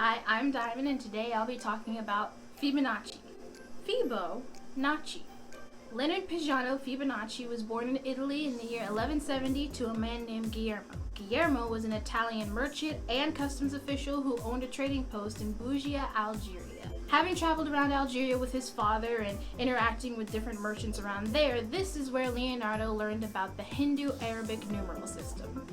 Hi, I'm Diamond, and today I'll be talking about Fibonacci. Fibonacci. Leonard Pigiano Fibonacci was born in Italy in the year 1170 to a man named Guillermo. Guillermo was an Italian merchant and customs official who owned a trading post in Bougia, Algeria. Having traveled around Algeria with his father and interacting with different merchants around there, this is where Leonardo learned about the Hindu-Arabic numeral system.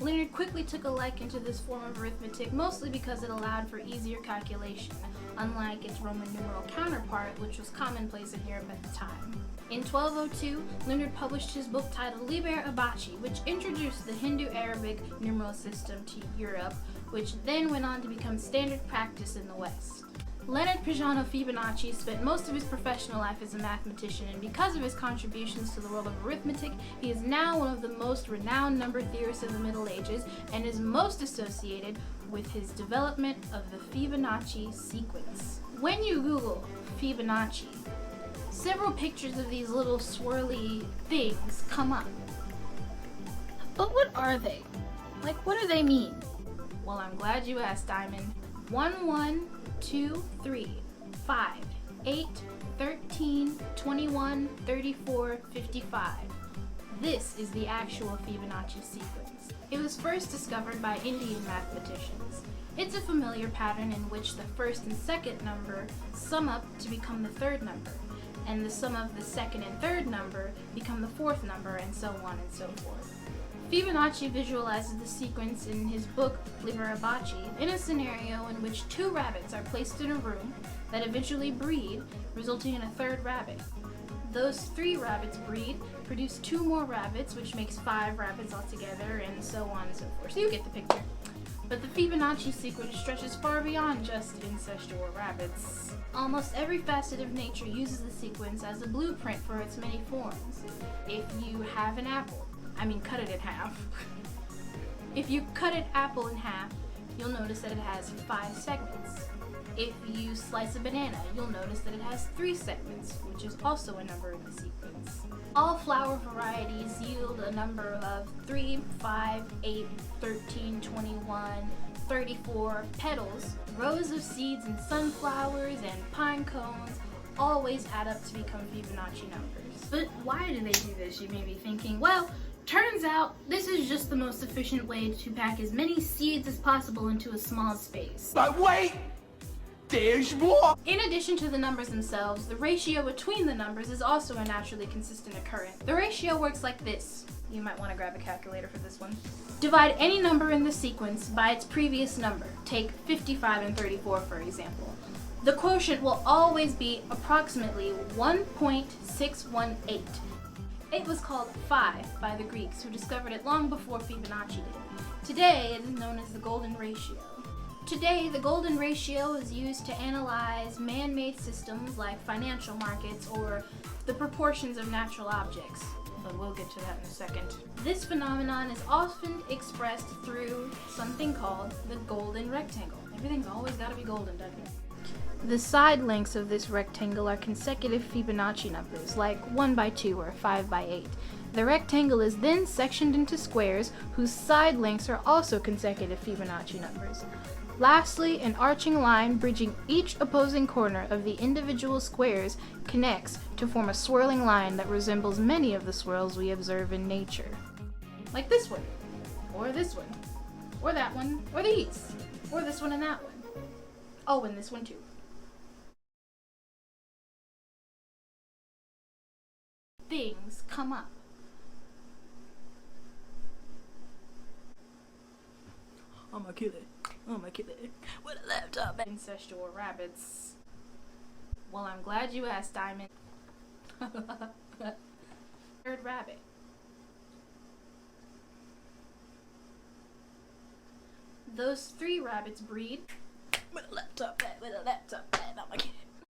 Leonard quickly took a liking to this form of arithmetic, mostly because it allowed for easier calculation, unlike its Roman numeral counterpart, which was commonplace in Europe at the time. In 1202, Leonard published his book titled Liber Abaci, which introduced the Hindu-Arabic numeral system to Europe, which then went on to become standard practice in the West. Leonard Pigiano Fibonacci spent most of his professional life as a mathematician, and because of his contributions to the world of arithmetic, he is now one of the most renowned number theorists of the Middle Ages and is most associated with his development of the Fibonacci sequence. When you Google Fibonacci, several pictures of these little swirly things come up. But what are they? Like, what do they mean? Well, I'm glad you asked, Diamond. 1, 1, 2, 3, 5, 8, 13, 21, 34, 55. This is the actual Fibonacci sequence. It was first discovered by Indian mathematicians. It's a familiar pattern in which the first and second number sum up to become the third number, and the sum of the second and third number become the fourth number, and so on and so forth. Fibonacci visualizes the sequence in his book Liber Abaci in a scenario in which 2 rabbits are placed in a room that eventually breed, resulting in a third rabbit. Those 3 rabbits breed, produce 2 more rabbits, which makes 5 rabbits altogether, and so on and so forth. So you get the picture. But the Fibonacci sequence stretches far beyond just incestual rabbits. Almost every facet of nature uses the sequence as a blueprint for its many forms. If you have an apple, cut it in half. If you cut an apple in half, you'll notice that it has 5 segments. If you slice a banana, you'll notice that it has 3 segments, which is also a number in the sequence. All flower varieties yield a number of 3, 5, 8, 13, 21, 34 petals. Rows of seeds in sunflowers and pine cones always add up to become Fibonacci numbers. But why do they do this, you may be thinking? Well, turns out this is just the most efficient way to pack as many seeds as possible into a small space. But wait! There's more! In addition to the numbers themselves, the ratio between the numbers is also a naturally consistent occurrence. The ratio works like this. You might want to grab a calculator for this one. Divide any number in the sequence by its previous number. Take 55 and 34, for example. The quotient will always be approximately 1.618. It was called phi by the Greeks, who discovered it long before Fibonacci did. Today, it is known as the golden ratio. Today, the golden ratio is used to analyze man-made systems like financial markets or the proportions of natural objects. But we'll get to that in a second. This phenomenon is often expressed through something called the golden rectangle. Everything's always got to be golden, doesn't it? The side lengths of this rectangle are consecutive Fibonacci numbers, like 1 by 2 or 5 by 8. The rectangle is then sectioned into squares whose side lengths are also consecutive Fibonacci numbers. Lastly, an arching line bridging each opposing corner of the individual squares connects to form a swirling line that resembles many of the swirls we observe in nature. Like this one, or this one, or that one, or these, or this one and that one. Oh, and this one too. Things come up. I'ma kill it. With a laptop. Incestual rabbits. Well, I'm glad you asked, Diamond. Third rabbit. Those 3 rabbits breed. With a laptop, I'ma kill it.